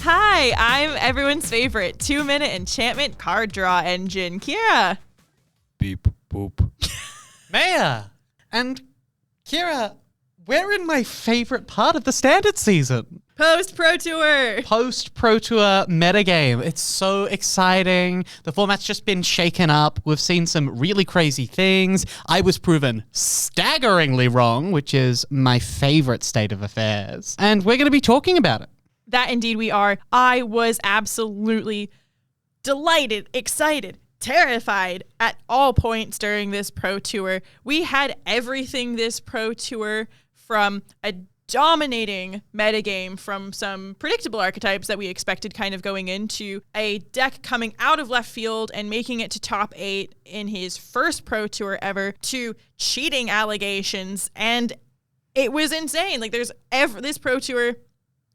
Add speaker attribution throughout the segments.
Speaker 1: Hi, I'm everyone's favorite 2-minute enchantment card draw engine, Kira.
Speaker 2: Beep, boop.
Speaker 3: Maya. And Kira, we're in my favorite part of the Standard season.
Speaker 1: Post-ProTour.
Speaker 3: Post-ProTour metagame. It's so exciting. The format's just been shaken up. We've seen some really crazy things. I was proven staggeringly wrong, which is my favorite state of affairs. And we're going to be talking about it.
Speaker 1: That indeed we are. I was absolutely delighted, excited, terrified at all points during this Pro Tour. We had everything this Pro Tour, from a dominating metagame from some predictable archetypes that we expected kind of going into, a deck coming out of left field and making it to top 8 in his first Pro Tour ever, to cheating allegations, and it was insane. Like, this Pro Tour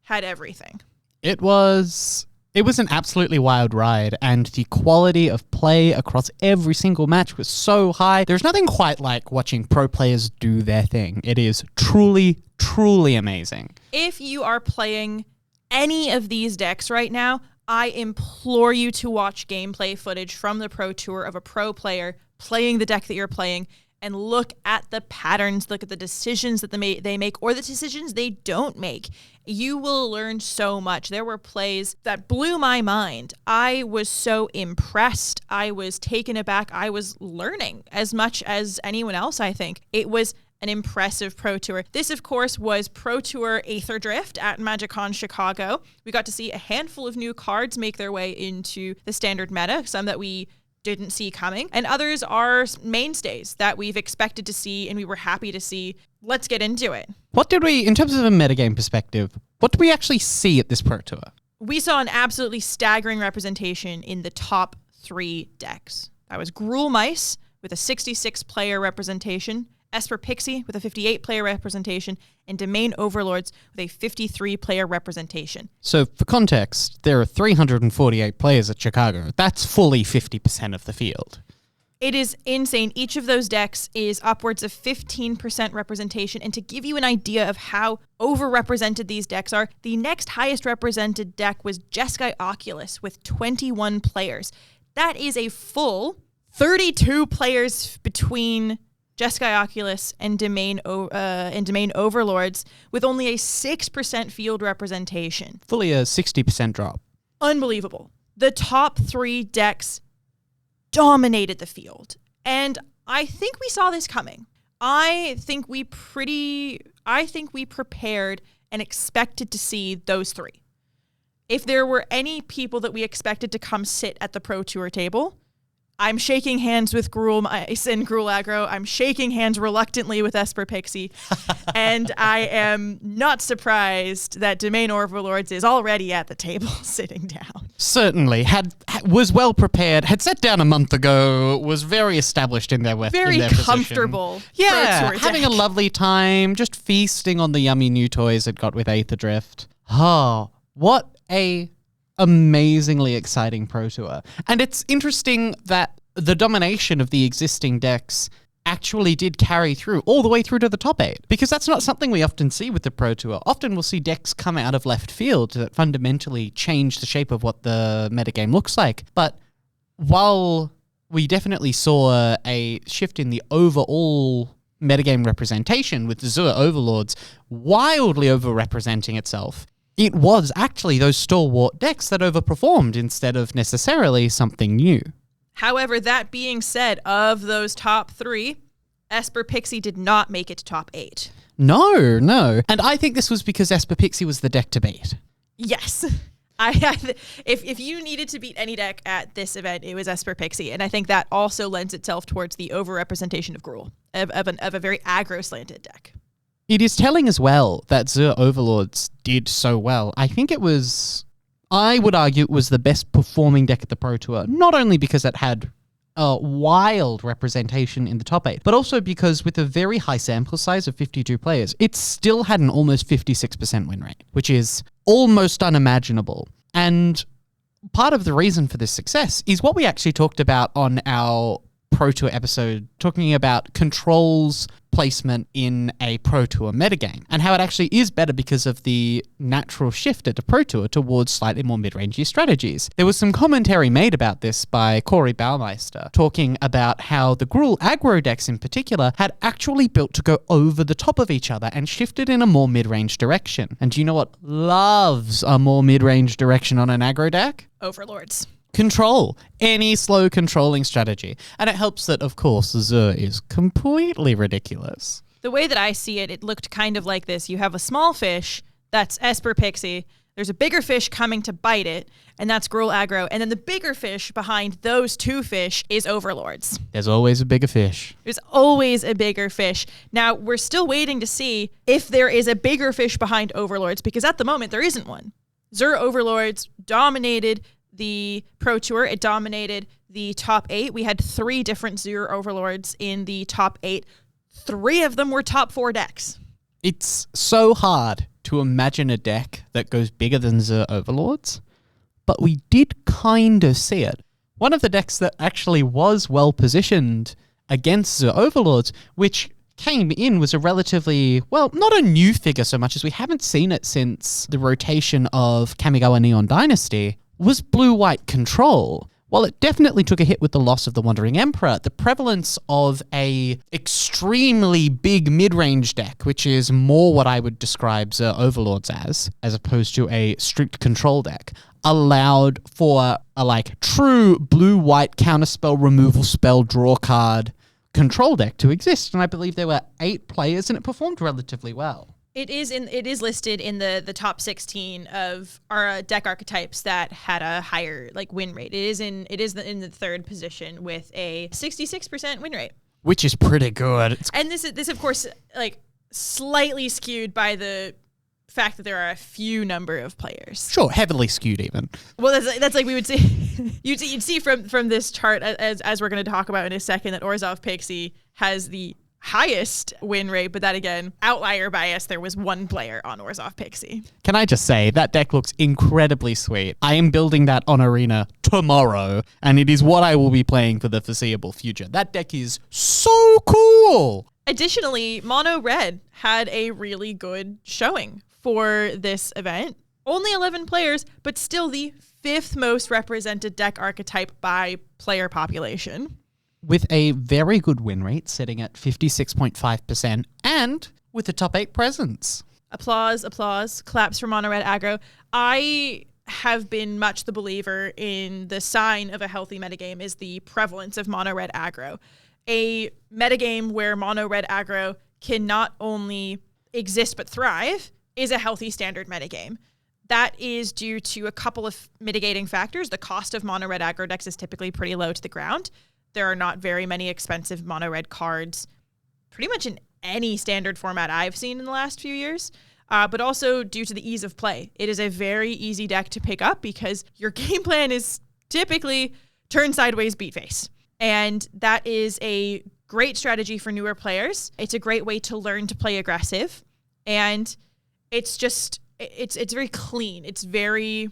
Speaker 1: had everything.
Speaker 3: It was an absolutely wild ride, and the quality of play across every single match was so high. There's nothing quite like watching pro players do their thing. It is truly, truly amazing.
Speaker 1: If you are playing any of these decks right now, I implore you to watch gameplay footage from the Pro Tour of a pro player playing the deck that you're playing, and look at the patterns, look at the decisions that they make, or the decisions they don't make. You will learn so much. There were plays that blew my mind. I was so impressed. I was taken aback. I was learning as much as anyone else, I think. It was an impressive Pro Tour. This, of course, was Pro Tour Aether Drift at MagicCon Chicago. We got to see a handful of new cards make their way into the standard meta, some that we didn't see coming, and others are mainstays that we've expected to see and we were happy to see. Let's get into it.
Speaker 3: What did we, in terms of a metagame perspective, what did we actually see at this Pro Tour?
Speaker 1: We saw an absolutely staggering representation in the top 3 decks. That was Gruul Mice with a 66-player representation, Esper Pixie with a 58-player representation, and Domain Overlords with a 53-player representation.
Speaker 3: So, for context, there are 348 players at Chicago. That's fully 50% of the field.
Speaker 1: It is insane. Each of those decks is upwards of 15% representation. And to give you an idea of how overrepresented these decks are, the next highest represented deck was Jeskai Oculus with 21 players. That is a full 32 players between Jeskai Oculus and Domain Overlords, with only a 6% field representation.
Speaker 3: Fully a 60% drop.
Speaker 1: Unbelievable. The top 3 decks dominated the field, and I think we saw this coming. I think we prepared and expected to see those 3. If there were any people that we expected to come sit at the Pro Tour table, I'm shaking hands with Gruul Mice and Gruul Aggro. I'm shaking hands reluctantly with Esper Pixie. And I am not surprised that Domain Overlords is already at the table sitting down.
Speaker 3: Certainly. Was well prepared, had sat down a month ago, was very established in their
Speaker 1: Very comfortable.
Speaker 3: Yeah,
Speaker 1: Pro Tour
Speaker 3: having
Speaker 1: deck.
Speaker 3: a lovely time, just feasting on the yummy new toys it got with Aether Drift. Oh, what a amazingly exciting Pro Tour. And it's interesting that the domination of the existing decks actually did carry through all the way through to the top 8, because that's not something we often see with the Pro Tour. Often we'll see decks come out of left field that fundamentally change the shape of what the metagame looks like. But while we definitely saw a shift in the overall metagame representation with the Zua Overlords wildly overrepresenting itself, it was actually those stalwart decks that overperformed instead of necessarily something new.
Speaker 1: However, that being said, of those top 3, Esper Pixie did not make it to top 8.
Speaker 3: No. And I think this was because Esper Pixie was the deck to beat.
Speaker 1: Yes. If you needed to beat any deck at this event, it was Esper Pixie. And I think that also lends itself towards the overrepresentation of Gruul, of a very aggro-slanted deck.
Speaker 3: It is telling as well that Zua Overlords did so well. I would argue it was the best performing deck at the Pro Tour, not only because it had a wild representation in the top 8, but also because with a very high sample size of 52 players, it still had an almost 56% win rate, which is almost unimaginable. And part of the reason for this success is what we actually talked about on our Pro Tour episode, talking about controls placement in a Pro Tour metagame, and how it actually is better because of the natural shift at the Pro Tour towards slightly more mid-rangey strategies. There was some commentary made about this by Corey Baumeister, talking about how the Gruul aggro decks in particular had actually built to go over the top of each other and shifted in a more mid-range direction. And do you know what loves a more mid-range direction on an aggro deck?
Speaker 1: Overlords.
Speaker 3: Control. Any slow controlling strategy. And it helps that, of course, Zur is completely ridiculous.
Speaker 1: The way that I see it, it looked kind of like this. You have a small fish, that's Esper Pixie. There's a bigger fish coming to bite it, and that's Gruul aggro. And then the bigger fish behind those two fish is Overlords.
Speaker 3: There's always a bigger fish.
Speaker 1: There's always a bigger fish. Now, we're still waiting to see if there is a bigger fish behind Overlords, because at the moment, there isn't one. Zur Overlords dominated the Pro Tour. It dominated the top 8. We had 3 different Zur Overlords in the top 8. 3 of them were top 4 decks.
Speaker 3: It's so hard to imagine a deck that goes bigger than Zur Overlords, but we did kind of see it. One of the decks that actually was well positioned against Zur Overlords, which came in, was a relatively, well, not a new figure so much as we haven't seen it since the rotation of Kamigawa Neon Dynasty, was blue-white control. While it definitely took a hit with the loss of the Wandering Emperor, the prevalence of a extremely big mid-range deck, which is more what I would describe Zur Overlords as opposed to a strict control deck, allowed for a true blue-white counterspell, removal spell, draw card control deck to exist. And I believe there were 8 players and it performed relatively well.
Speaker 1: It is listed in the top 16 of our deck archetypes that had a higher win rate. It is in the 3rd position with a 66% win rate,
Speaker 3: which is pretty good.
Speaker 1: And this of course slightly skewed by the fact that there are a few number of players.
Speaker 3: Sure, heavily skewed even.
Speaker 1: Well, that's like we would see. you'd see from this chart as we're going to talk about in a second that Orzhov Pixie has the highest win rate, but that again, outlier bias, there was 1 player on Orzhov Pixie.
Speaker 3: Can I just say, that deck looks incredibly sweet. I am building that on Arena tomorrow, and it is what I will be playing for the foreseeable future. That deck is so cool!
Speaker 1: Additionally, Mono Red had a really good showing for this event. Only 11 players, but still the 5th most represented deck archetype by player population.
Speaker 3: With a very good win rate, sitting at 56.5%, and with a top 8 presence.
Speaker 1: Applause, applause, claps for Mono Red aggro. I have been much the believer in the sign of a healthy metagame is the prevalence of Mono Red aggro. A metagame where Mono Red aggro can not only exist but thrive is a healthy standard metagame. That is due to a couple of mitigating factors. The cost of Mono Red aggro decks is typically pretty low to the ground. There are not very many expensive mono red cards pretty much in any standard format I've seen in the last few years, but also due to the ease of play. It is a very easy deck to pick up because your game plan is typically turn sideways, beat face. And that is a great strategy for newer players. It's a great way to learn to play aggressive. And it's very clean. It's very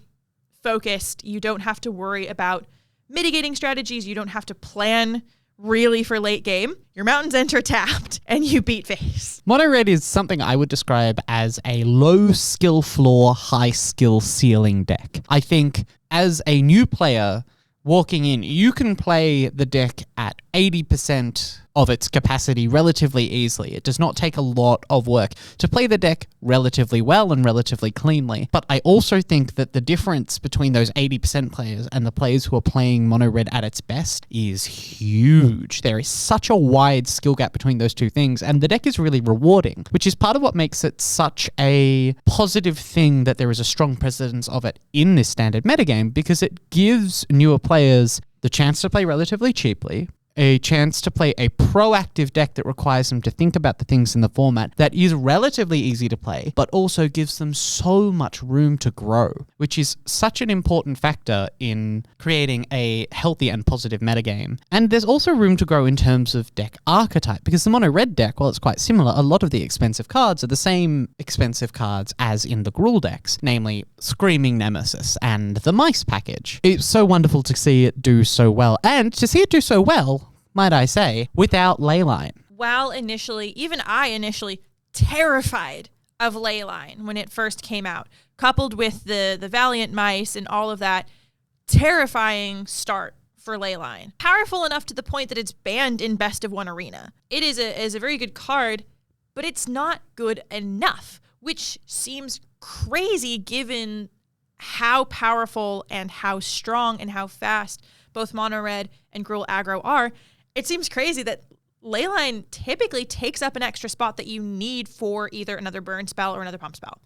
Speaker 1: focused. You don't have to worry about mitigating strategies. You don't have to plan really for late game. Your mountains enter tapped and you beat face.
Speaker 3: Mono Red is something I would describe as a low skill floor, high skill ceiling deck. I think as a new player walking in, you can play the deck at 80% of its capacity relatively easily. It does not take a lot of work to play the deck relatively well and relatively cleanly. But I also think that the difference between those 80% players and the players who are playing Mono Red at its best is huge. There is such a wide skill gap between those two things, and the deck is really rewarding, which is part of what makes it such a positive thing that there is a strong presence of it in this standard metagame, because it gives newer players the chance to play relatively cheaply, a chance to play a proactive deck that requires them to think about the things in the format that is relatively easy to play, but also gives them so much room to grow, which is such an important factor in creating a healthy and positive metagame. And there's also room to grow in terms of deck archetype, because the Mono Red deck, while it's quite similar, a lot of the expensive cards are the same expensive cards as in the Gruul decks, namely Screaming Nemesis and the Mice package. It's so wonderful to see it do so well, and to see it do so well, might I say, without Leyline.
Speaker 1: while even I initially terrified of Leyline when it first came out, coupled with the Valiant Mice and all of that, terrifying start for Leyline. Powerful enough to the point that it's banned in Best of One Arena. It is a very good card, but it's not good enough, which seems crazy given how powerful and how strong and how fast both Mono Red and Gruul Aggro are. It seems crazy that Leyline typically takes up an extra spot that you need for either another burn spell or another pump spell.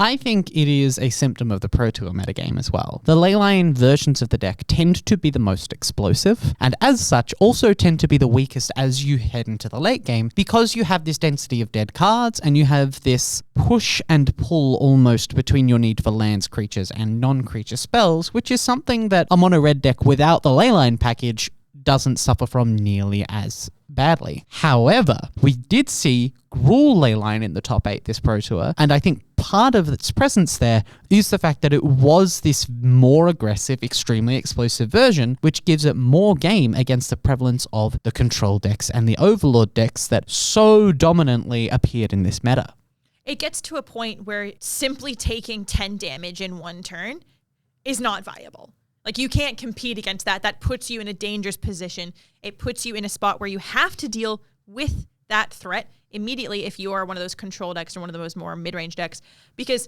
Speaker 3: I think it is a symptom of the ProTour metagame as well. The Leyline versions of the deck tend to be the most explosive, and as such also tend to be the weakest as you head into the late game, because you have this density of dead cards and you have this push and pull almost between your need for lands, creatures, and non-creature spells, which is something that a mono red deck without the Leyline package doesn't suffer from nearly as badly. However, we did see Gruul Leyline in the top 8 this Pro Tour, and I think part of its presence there is the fact that it was this more aggressive, extremely explosive version, which gives it more game against the prevalence of the control decks and the Overlord decks that so dominantly appeared in this meta.
Speaker 1: It gets to a point where simply taking 10 damage in one turn is not viable. Like, you can't compete against that. That puts you in a dangerous position. It puts you in a spot where you have to deal with that threat immediately if you are one of those control decks or one of those more mid-range decks, because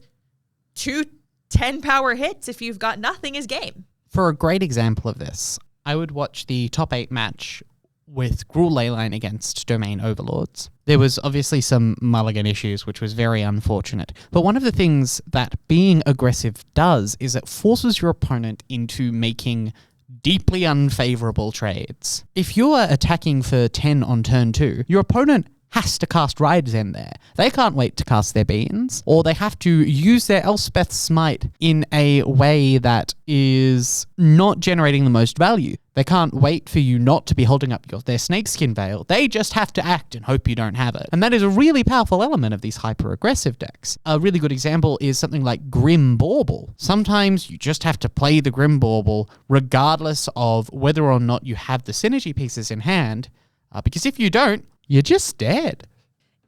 Speaker 1: 2 10-power hits, if you've got nothing, is game.
Speaker 3: For a great example of this, I would watch the top 8 match with Gruul Leyline against Domain Overlords. There was obviously some mulligan issues, which was very unfortunate. But one of the things that being aggressive does is it forces your opponent into making deeply unfavorable trades. If you're attacking for 10 on turn 2, your opponent has to cast Ride's End there. They can't wait to cast their Beans, or they have to use their Elspeth Smite in a way that is not generating the most value. They can't wait for you not to be holding up their Snakeskin Veil. They just have to act and hope you don't have it. And that is a really powerful element of these hyper-aggressive decks. A really good example is something like Grim Bauble. Sometimes you just have to play the Grim Bauble regardless of whether or not you have the synergy pieces in hand, because if you don't, you're just dead.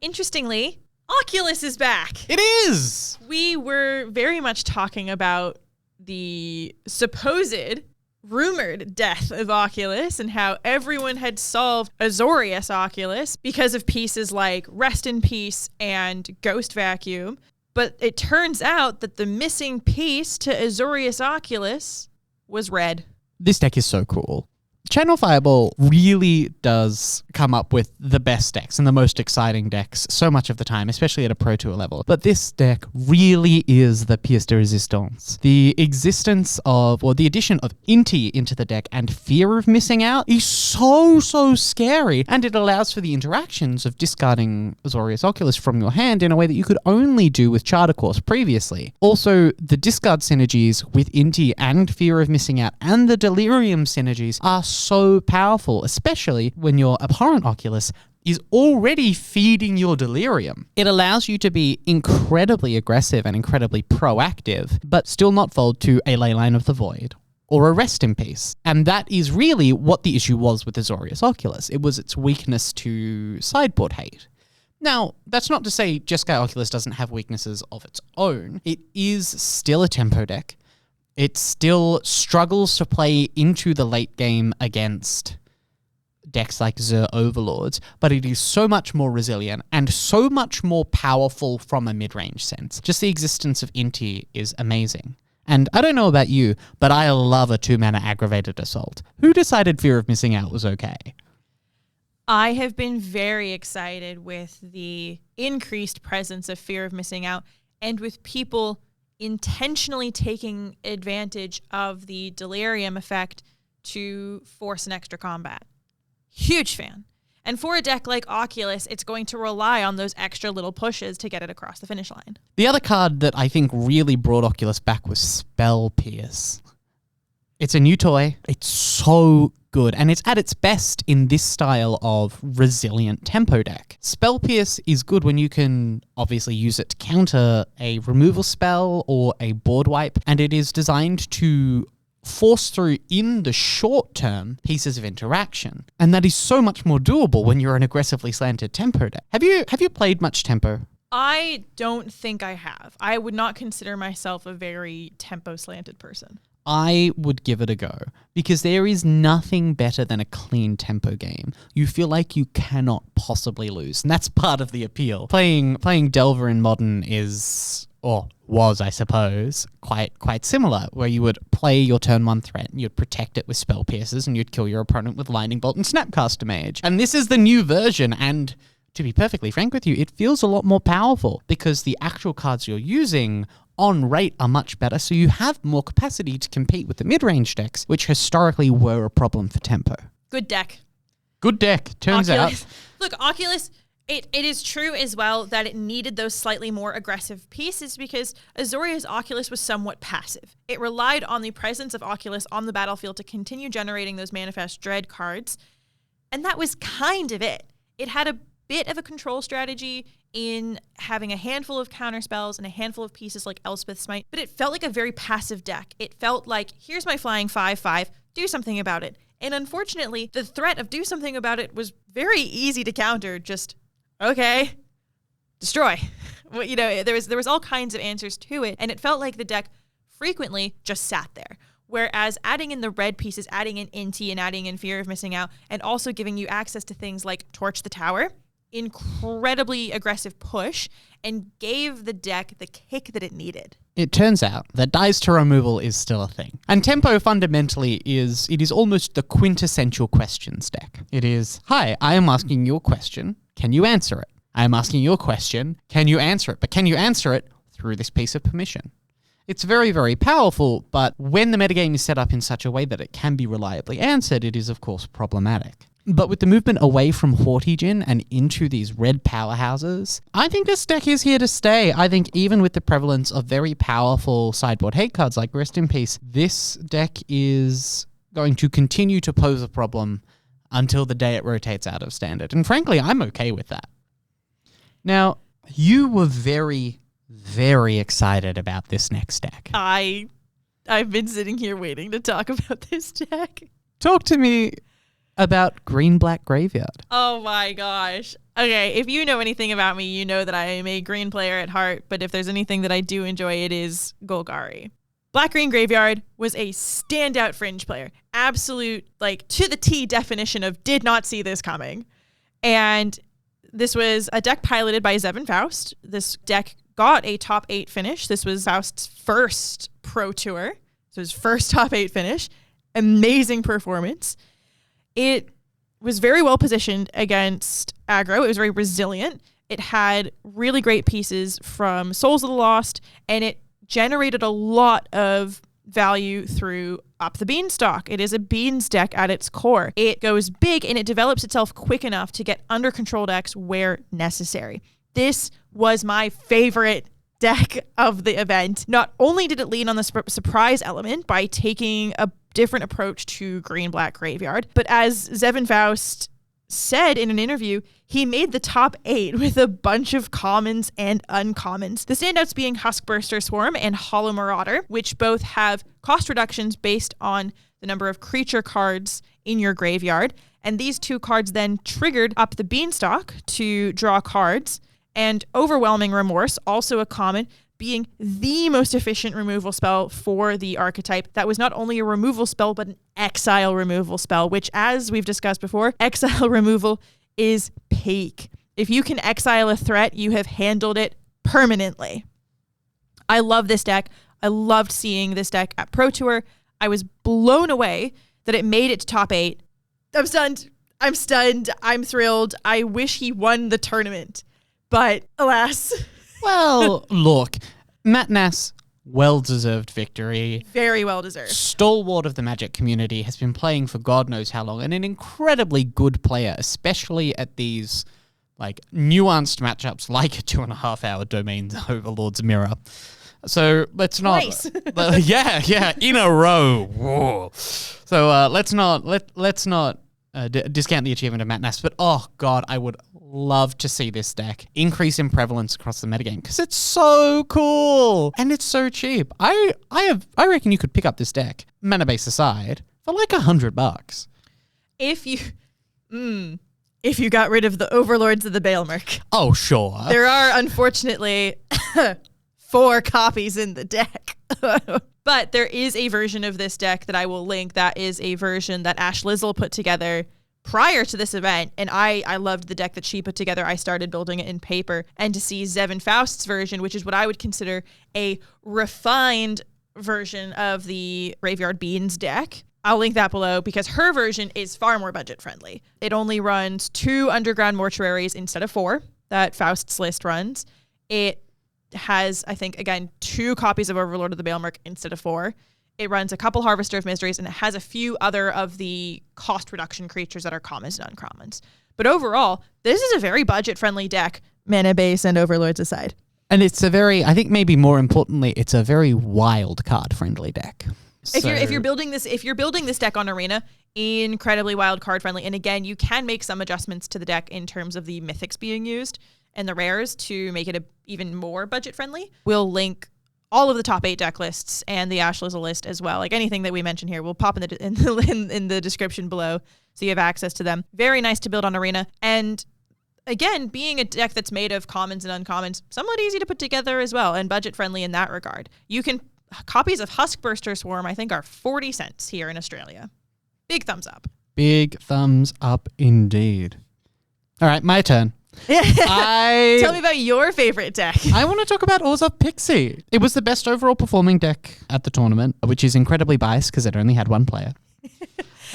Speaker 1: Interestingly, Oculus is back.
Speaker 3: It is!
Speaker 1: We were very much talking about the supposed rumored death of Oculus and how everyone had solved Azorius Oculus because of pieces like Rest in Peace and Ghost Vacuum. But it turns out that the missing piece to Azorius Oculus was red.
Speaker 3: This deck is so cool. Channel Fireball really does come up with the best decks and the most exciting decks so much of the time, especially at a Pro Tour level. But this deck really is the pièce de résistance. The existence of, or the addition of Inti into the deck and fear of missing out is so scary. And it allows for the interactions of discarding Azorius Oculus from your hand in a way that you could only do with Charter Course previously. Also, the discard synergies with Inti and fear of missing out and the Delirium synergies are so powerful, especially when your abhorrent Oculus is already feeding your Delirium. It allows you to be incredibly aggressive and incredibly proactive, but still not fold to a Leyline of the Void or a Rest in Peace. And that is really what the issue was with Azorius Oculus. It was its weakness to sideboard hate. Now, that's not to say Jeskai Oculus doesn't have weaknesses of its own. It is still a tempo deck. It still struggles to play into the late game against decks like Zur Overlords, but it is so much more resilient and so much more powerful from a mid-range sense. Just the existence of Inti is amazing. And I don't know about you, but I love a 2-mana Aggravated Assault. Who decided Fear of Missing Out was okay?
Speaker 1: I have been very excited with the increased presence of Fear of Missing Out and with people intentionally taking advantage of the Delirium effect to force an extra combat. Huge fan. And for a deck like Oculus, it's going to rely on those extra little pushes to get it across the finish line.
Speaker 3: The other card that I think really brought Oculus back was Spell Pierce. It's a new toy. It's so good, and it's at its best in this style of resilient tempo deck. Spell Pierce is good when you can obviously use it to counter a removal spell or a board wipe, and it is designed to force through in the short term pieces of interaction. And that is so much more doable when you're an aggressively slanted tempo deck. Have you played much tempo?
Speaker 1: I don't think I have. I would not consider myself a very tempo slanted person.
Speaker 3: I would give it a go because there is nothing better than a clean tempo game. You feel like you cannot possibly lose, and that's part of the appeal. Playing Delver in Modern is, or was, I suppose, quite similar, where you would play your turn 1 threat, and you'd protect it with Spell Pierces, and you'd kill your opponent with Lightning Bolt and Snapcaster Mage. And this is the new version, and to be perfectly frank with you, it feels a lot more powerful because the actual cards you're using on rate are much better, so you have more capacity to compete with the mid-range decks, which historically were a problem for tempo.
Speaker 1: Good deck.
Speaker 3: Good deck, turns out.
Speaker 1: Look, Oculus, it is true as well that it needed those slightly more aggressive pieces because Azoria's Oculus was somewhat passive. It relied on the presence of Oculus on the battlefield to continue generating those Manifest Dread cards, and that was kind of it. It had a bit of a control strategy in having a handful of counter spells and a handful of pieces like Elspeth's Smite, but it felt like a very passive deck. It felt like, here's my flying 5/5, do something about it. And unfortunately, the threat of do something about it was very easy to counter. Just, okay, destroy. Well, you know, there was all kinds of answers to it, and it felt like the deck frequently just sat there. Whereas adding in the red pieces, adding in Inti and adding in Fear of Missing Out, and also giving you access to things like Torch the Tower, incredibly aggressive push, and gave the deck the kick that it needed.
Speaker 3: It turns out that dice to removal is still a thing. And tempo fundamentally is almost the quintessential questions deck. It is, hi, I am asking you a question. Can you answer it? I am asking you a question. Can you answer it? But can you answer it through this piece of permission? It's very, very powerful, but when the metagame is set up in such a way that it can be reliably answered, it is of course problematic. But with the movement away from Hortigen and into these red powerhouses, I think this deck is here to stay. I think even with the prevalence of very powerful sideboard hate cards like Rest in Peace, this deck is going to continue to pose a problem until the day it rotates out of Standard. And frankly, I'm okay with that. Now, you were very, very excited about this next deck.
Speaker 1: I've been sitting here waiting to talk about this deck.
Speaker 3: Talk to me about Green-Black Graveyard.
Speaker 1: Oh my gosh. Okay, if you know anything about me, you know that I am a green player at heart, but if there's anything that I do enjoy, it is Golgari. Black-Green Graveyard was a standout Fringe player. Absolute, like, to the T definition of did not see this coming. And this was a deck piloted by Zevin Faust. This deck got a top 8 finish. This was Faust's first Pro Tour. So his first top 8 finish. Amazing performance. It was very well positioned against aggro. It was very resilient. It had really great pieces from Souls of the Lost, and it generated a lot of value through Up the Beanstalk. It is a Beans deck at its core. It goes big, and it develops itself quick enough to get under control decks where necessary. This was my favorite deck of the event. Not only did it lean on the surprise element by taking a different approach to Green-Black Graveyard, but as Zevin Faust said in an interview, he made the top 8 with a bunch of commons and uncommons. The standouts being Huskburster Swarm and Hollow Marauder, which both have cost reductions based on the number of creature cards in your graveyard. And these 2 cards then triggered Up the Beanstalk to draw cards. And Overwhelming Remorse, also a common, being the most efficient removal spell for the archetype. That was not only a removal spell, but an exile removal spell, which, as we've discussed before, exile removal is peak. If you can exile a threat, you have handled it permanently. I love this deck. I loved seeing this deck at Pro Tour. I was blown away that it made it to top 8. I'm stunned. I'm thrilled. I wish he won the tournament, but alas.
Speaker 3: Well, look, Matt Nass, well-deserved victory.
Speaker 1: Very well-deserved.
Speaker 3: Stalwart of the Magic community, has been playing for God knows how long, and an incredibly good player, especially at these, like, nuanced matchups like a 2.5-hour Domains Overlords mirror. So let's not...
Speaker 1: Nice.
Speaker 3: Yeah, in a row. Whoa. So let's not discount the achievement of Matt Nass, but oh god, I would love to see this deck increase in prevalence across the metagame because it's so cool and it's so cheap. I reckon you could pick up this deck, mana base aside, for like $100.
Speaker 1: If you got rid of the Overlords of the Baelmerk.
Speaker 3: Oh sure.
Speaker 1: There are unfortunately 4 copies in the deck. But there is a version of this deck that I will link that is a version that Ash Lizzle put together prior to this event, and I loved the deck that she put together. I started building it in paper, and to see Zevin Faust's version, which is what I would consider a refined version of the Graveyard Beans deck. I'll link that below because her version is far more budget friendly. It only runs 2 Underground Mortuaries instead of 4 that Faust's list runs. It has, I think, again, 2 copies of Overlord of the Baelmerk instead of 4. It runs a couple Harvester of Miseries, and it has a few other of the cost reduction creatures that are commons and uncommons. But overall, this is a very budget-friendly deck, mana base and Overlords aside.
Speaker 3: And it's a very, I think maybe more importantly, it's a very wild card-friendly deck.
Speaker 1: If you're building this deck on Arena, incredibly wild card friendly. And again, you can make some adjustments to the deck in terms of the mythics being used and the rares to make it even more budget friendly. We'll link all of the top 8 deck lists and the Ash Lizzle list as well. Like anything that we mention here, we'll pop in the description below so you have access to them. Very nice to build on Arena. And again, being a deck that's made of commons and uncommons, somewhat easy to put together as well and budget friendly in that regard. Copies of Huskburster Swarm, I think, are 40 cents here in Australia. Big thumbs up.
Speaker 3: Big thumbs up indeed. All right, my turn.
Speaker 1: Tell me about your favorite deck.
Speaker 3: I want to talk about Orzhov Pixie. It was the best overall performing deck at the tournament, which is incredibly biased because it only had 1 player.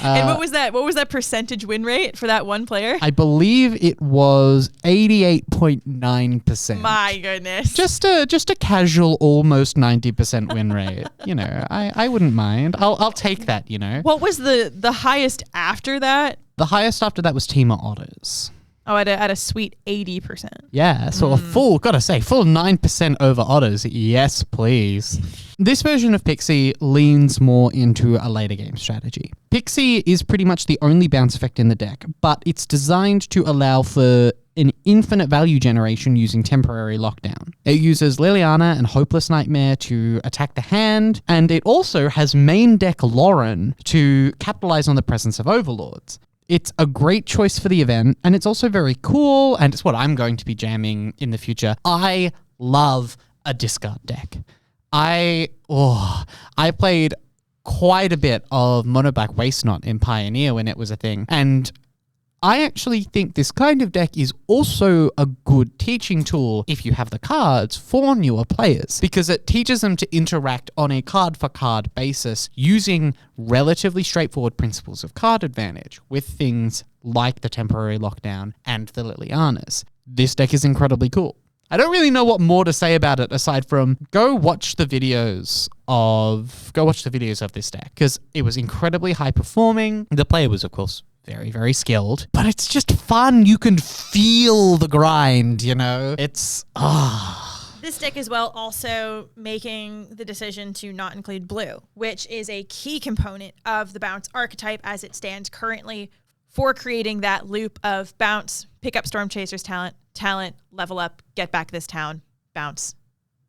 Speaker 1: And what was that percentage win rate for that 1 player?
Speaker 3: I believe it was 88.9%.
Speaker 1: My goodness.
Speaker 3: Just a casual almost 90% win rate. You know, I wouldn't mind. I'll take that, you know.
Speaker 1: What was the highest after that?
Speaker 3: The highest after that was Team Otters.
Speaker 1: Oh, at a sweet 80%.
Speaker 3: Yeah, so a full 9% over Otters. Yes, please. This version of Pixie leans more into a later game strategy. Pixie is pretty much the only bounce effect in the deck, but it's designed to allow for an infinite value generation using temporary lockdown. It uses Liliana and Hopeless Nightmare to attack the hand, and it also has main deck Lauren to capitalize on the presence of Overlords. It's a great choice for the event, and it's also very cool, and it's what I'm going to be jamming in the future. I love a discard deck. I played quite a bit of Mono Black Waste Knot in Pioneer when it was a thing, and I actually think this kind of deck is also a good teaching tool if you have the cards for newer players, because it teaches them to interact on a card-for-card basis using relatively straightforward principles of card advantage with things like the temporary lockdown and the Lilianas. This deck is incredibly cool. I don't really know what more to say about it aside from go watch the videos of this deck, because it was incredibly high performing. The player was, of course, very, very skilled, but it's just fun. You can feel the grind, you know? It's,
Speaker 1: This deck as well also making the decision to not include blue, which is a key component of the bounce archetype as it stands currently for creating that loop of bounce, pick up Storm Chaser's talent, level up, get back this town, bounce,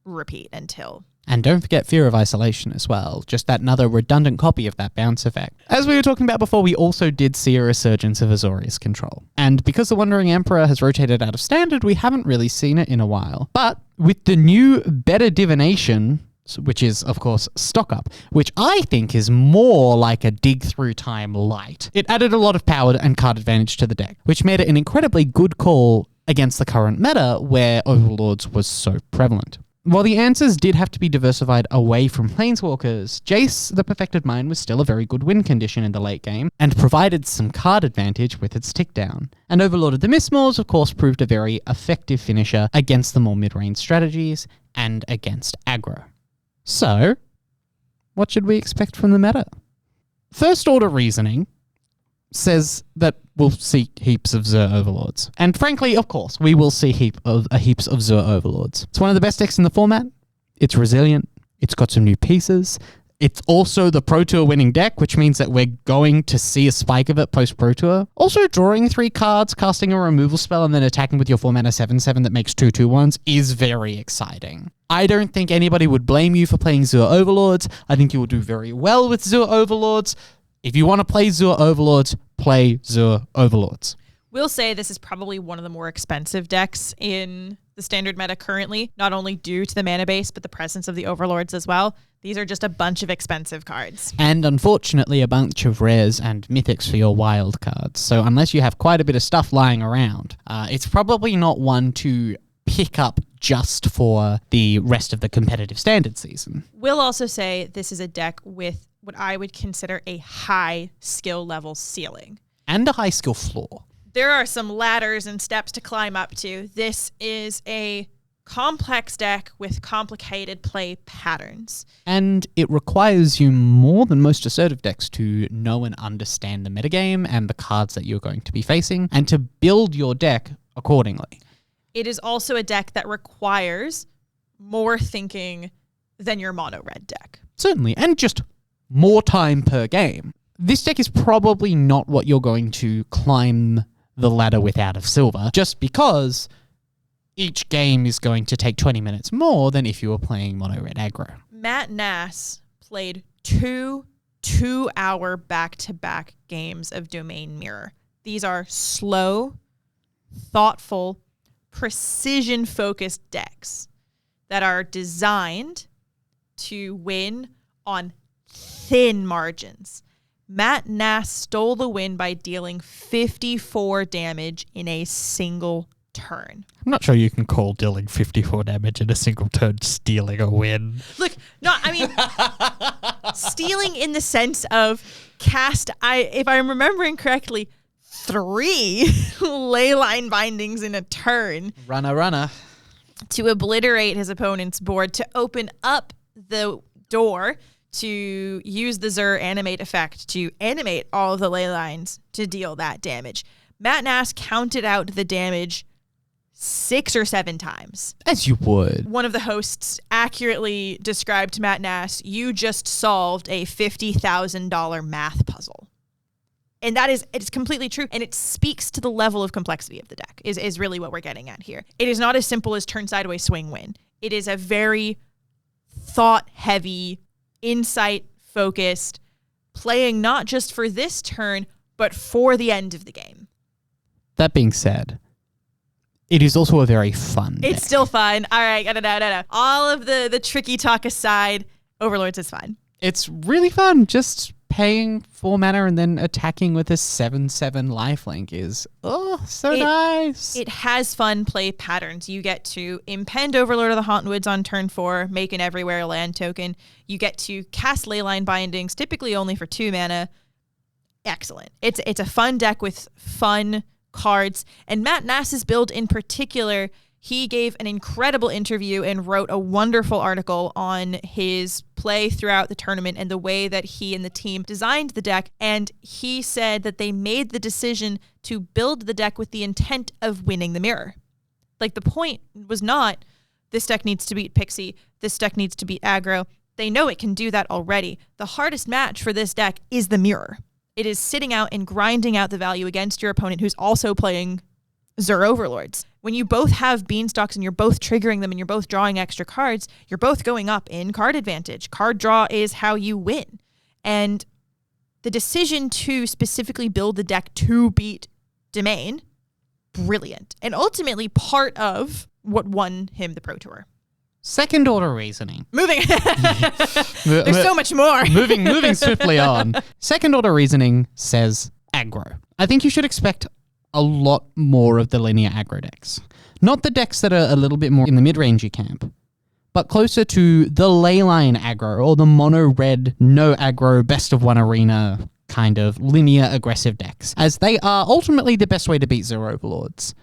Speaker 1: repeat until...
Speaker 3: And don't forget Fear of Isolation as well. Just that another redundant copy of that bounce effect. As we were talking about before, we also did see a resurgence of Azorius Control. And because the Wandering Emperor has rotated out of Standard, we haven't really seen it in a while. But with the new Better Divination, which is, of course, Stock Up, which I think is more like a Dig Through Time light, it added a lot of power and card advantage to the deck, which made it an incredibly good call against the current meta where Overlords was so prevalent. While the answers did have to be diversified away from Planeswalkers, Jace the Perfected Mind was still a very good win condition in the late game, and provided some card advantage with its tick down. And Overlord of the Mistmores, of course, proved a very effective finisher against the more mid-range strategies and against aggro. So, what should we expect from the meta? First order reasoning says that we'll see heaps of Zur Overlords. And frankly, of course, we will see heaps of Zur Overlords. It's one of the best decks in the format. It's resilient. It's got some new pieces. It's also the Pro Tour winning deck, which means that we're going to see a spike of it post-Pro Tour. Also, drawing 3 cards, casting a removal spell, and then attacking with your 4-mana 7/7 that makes 2/2/1s is very exciting. I don't think anybody would blame you for playing Zur Overlords. I think you will do very well with Zur Overlords. If you want to play Zur Overlords, play Zur Overlords.
Speaker 1: We'll say this is probably one of the more expensive decks in the standard meta currently, not only due to the mana base, but the presence of the Overlords as well. These are just a bunch of expensive cards.
Speaker 3: And unfortunately, a bunch of rares and mythics for your wild cards. So unless you have quite a bit of stuff lying around, it's probably not one to pick up just for the rest of the competitive standard season.
Speaker 1: We'll also say this is a deck with what I would consider a high skill level ceiling.
Speaker 3: And a high skill floor.
Speaker 1: There are some ladders and steps to climb up to. This is a complex deck with complicated play patterns.
Speaker 3: And it requires you more than most assertive decks to know and understand the metagame and the cards that you're going to be facing, and to build your deck accordingly.
Speaker 1: It is also a deck that requires more thinking than your mono red deck.
Speaker 3: Certainly, and just more time per game. This deck is probably not what you're going to climb the ladder with out of silver, just because each game is going to take 20 minutes more than if you were playing mono red aggro.
Speaker 1: Matt Nass played 2 2-hour back-to-back games of Domain Mirror. These are slow, thoughtful, precision-focused decks that are designed to win on thin margins. Matt Nass stole the win by dealing 54 damage in a single turn.
Speaker 2: I'm not sure you can call dealing 54 damage in a single turn stealing a win.
Speaker 1: Look, stealing in the sense of if I'm remembering correctly, 3 Leyline Bindings in a turn.
Speaker 3: Runner.
Speaker 1: To obliterate his opponent's board, to open up the door, to use the Zur animate effect to animate all of the ley lines to deal that damage. Matt Nass counted out the damage 6 or 7 times.
Speaker 3: As you would.
Speaker 1: One of the hosts accurately described to Matt Nass, "You just solved a $50,000 math puzzle." And it's completely true. And it speaks to the level of complexity of the deck is really what we're getting at here. It is not as simple as turn sideways, swing, win. It is a very thought-heavy, insight-focused, playing not just for this turn, but for the end of the game.
Speaker 3: That being said, it is also a very fun deck.
Speaker 1: It's still fun. All right, no. All of the tricky talk aside, Overlords is fun.
Speaker 3: It's really fun. Just paying 4 mana and then attacking with a 7/7 lifelink is so nice.
Speaker 1: It has fun play patterns. You get to impend Overlord of the Hauntwoods on turn 4, make an everywhere land token. You get to cast Leyline Bindings, typically only for 2 mana. Excellent. It's a fun deck with fun cards. And Matt Nass's build in particular, he gave an incredible interview and wrote a wonderful article on his play throughout the tournament and the way that he and the team designed the deck. And he said that they made the decision to build the deck with the intent of winning the mirror. Like, the point was not, this deck needs to beat Pixie, this deck needs to beat aggro. They know it can do that already. The hardest match for this deck is the mirror. It is sitting out and grinding out the value against your opponent who's also playing Zur Overlords. When you both have beanstalks and you're both triggering them and you're both drawing extra cards, you're both going up in card advantage. Card draw is how you win. And the decision to specifically build the deck to beat Domain, brilliant. And ultimately part of what won him the Pro Tour.
Speaker 3: Second order reasoning.
Speaker 1: There's so much more.
Speaker 3: moving swiftly on. Second order reasoning says aggro. I think you should expect a lot more of the linear aggro decks. Not the decks that are a little bit more in the mid-rangey camp, but closer to the leyline aggro or the mono red, no aggro, best of one arena kind of linear aggressive decks, as they are ultimately the best way to beat Zur Overlords.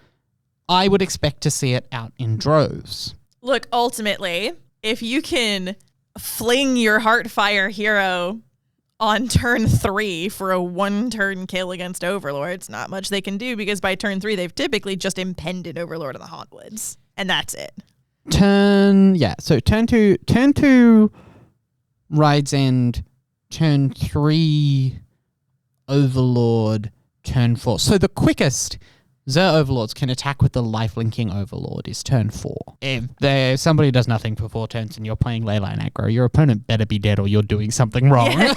Speaker 3: I would expect to see it out in droves.
Speaker 1: Look, ultimately, if you can fling your Heartfire hero on turn 3 for a 1-turn kill against Overlords, not much they can do, because by turn 3, they've typically just impended Overlord of the Hauntwoods. And that's it.
Speaker 3: So turn 2, Ride's End, turn 3, Overlord, turn 4. So the quickest Xur Overlords can attack with the life-linking Overlord is turn 4. If somebody does nothing for 4 turns and you're playing Leyline aggro, your opponent better be dead or you're doing something wrong.
Speaker 1: Look,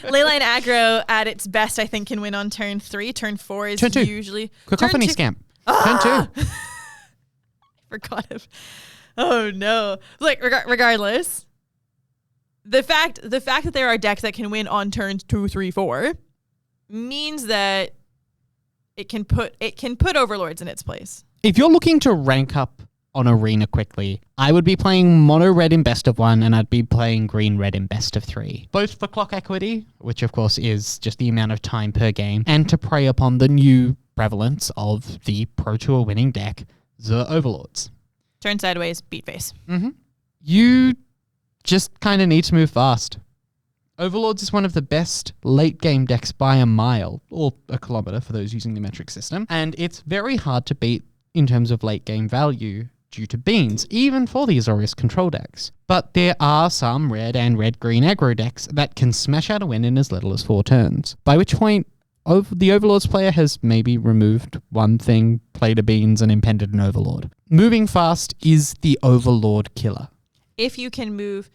Speaker 1: Leyline aggro at its best, I think, can win on turn 3. Turn 4 is
Speaker 3: turn 2.
Speaker 1: usually...
Speaker 3: Cacophony Scamp. Turn 2.
Speaker 1: I forgot of... Oh, no. Like, regardless... The fact that there are decks that can win on turns 2, 3, 4 means that it can put Overlords in its place.
Speaker 3: If you're looking to rank up on Arena quickly, I would be playing mono red in best of 1 and I'd be playing green red in best of 3. Both for clock equity, which of course is just the amount of time per game, and to prey upon the new prevalence of the Pro Tour winning deck, Xur Overlords.
Speaker 1: Turn sideways, beat face.
Speaker 3: Mm-hmm. You just kind of need to move fast. Overlords is one of the best late game decks by a mile, or a kilometer for those using the metric system, and it's very hard to beat in terms of late game value due to beans, even for the Azorius control decks. But there are some red and red-green aggro decks that can smash out a win in as little as 4 turns, by which point the Overlords player has maybe removed one thing, played a beans, and impended an Overlord. Moving fast is the Overlord killer.
Speaker 1: If you can move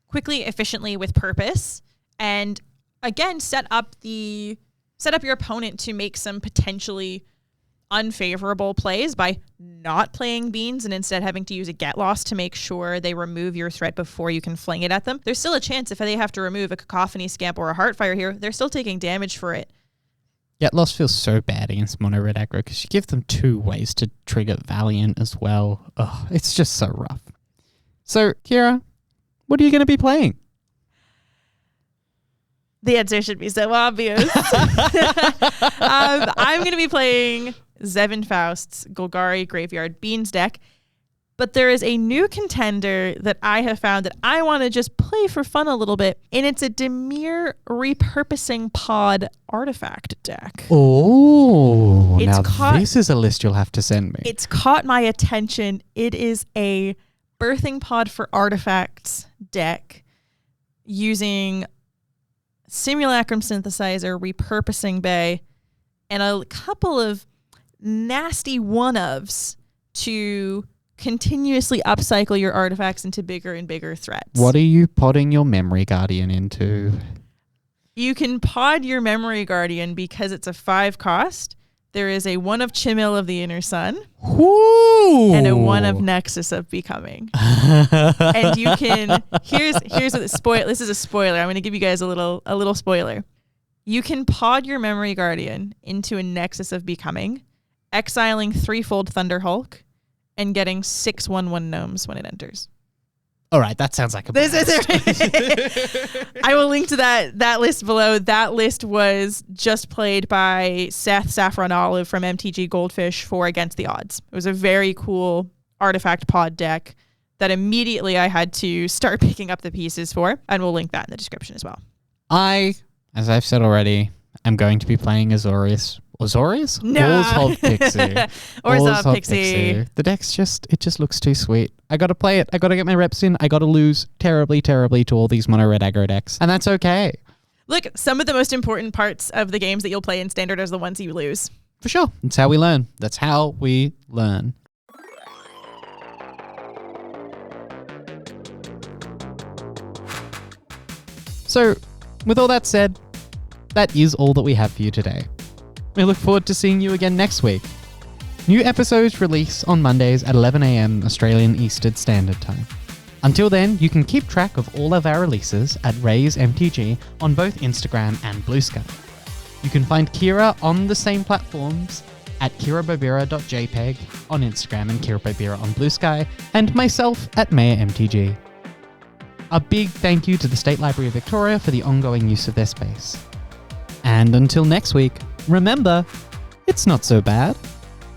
Speaker 1: quickly, efficiently, with purpose, and again, set up your opponent to make some potentially unfavorable plays by not playing beans and instead having to use a get loss to make sure they remove your threat before you can fling it at them. There's still a chance if they have to remove a Cacophony Scamp or a Heartfire here, they're still taking damage for it.
Speaker 3: Get loss feels so bad against mono red aggro because you give them 2 ways to trigger Valiant as well. Ugh, it's just so rough. So, Kira, what are you going to be playing?
Speaker 1: The answer should be so obvious. I'm going to be playing Zevin Faust's Golgari Graveyard Beans deck, but there is a new contender that I have found that I want to just play for fun a little bit, and it's a Dimir Repurposing Pod artifact deck.
Speaker 3: Oh, this is a list you'll have to send me.
Speaker 1: It's caught my attention. It is a Birthing Pod for Artifacts deck using Simulacrum Synthesizer, Repurposing Bay, and a couple of nasty one-ofs to continuously upcycle your artifacts into bigger and bigger threats.
Speaker 3: What are you podding your Memory Guardian into?
Speaker 1: You can pod your Memory Guardian because it's a 5 cost. There is a 1 of Chimil of the Inner Sun.
Speaker 3: Ooh.
Speaker 1: And a 1 of Nexus of Becoming. And you can here's what this is a spoiler. I'm going to give you guys a little spoiler. You can pod your Memory Guardian into a Nexus of Becoming, exiling 3-fold Thunderhulk, and getting 6 1/1 gnomes when it enters.
Speaker 3: All right, that sounds like a blast.
Speaker 1: I will link to that list below. That list was just played by Seth Saffron Olive from MTG Goldfish for Against the Odds. It was a very cool artifact pod deck that immediately I had to start picking up the pieces for, and we'll link that in the description as well.
Speaker 3: As I've said already, I'm going to be playing Azorius?
Speaker 1: No.
Speaker 3: Orzhov Pixie.
Speaker 1: Orzhov Pixie.
Speaker 3: The deck's just looks too sweet. I gotta play it. I gotta get my reps in. I gotta lose terribly, terribly to all these mono red aggro decks. And that's okay.
Speaker 1: Look, some of the most important parts of the games that you'll play in Standard are the ones you lose.
Speaker 3: For sure. That's how we learn. That's how we learn. So, with all that said, that is all that we have for you today. We look forward to seeing you again next week. New episodes release on Mondays at 11 a.m. Australian Eastern Standard Time. Until then, you can keep track of all of our releases at Raise MTG on both Instagram and Blue Sky. You can find Kira on the same platforms at kirabobira.jpg on Instagram and kirabobira on Blue Sky, and myself at MayorMTG. A big thank you to the State Library of Victoria for the ongoing use of their space. And until next week, remember, it's not so bad.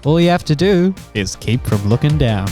Speaker 3: All you have to do is keep from looking down.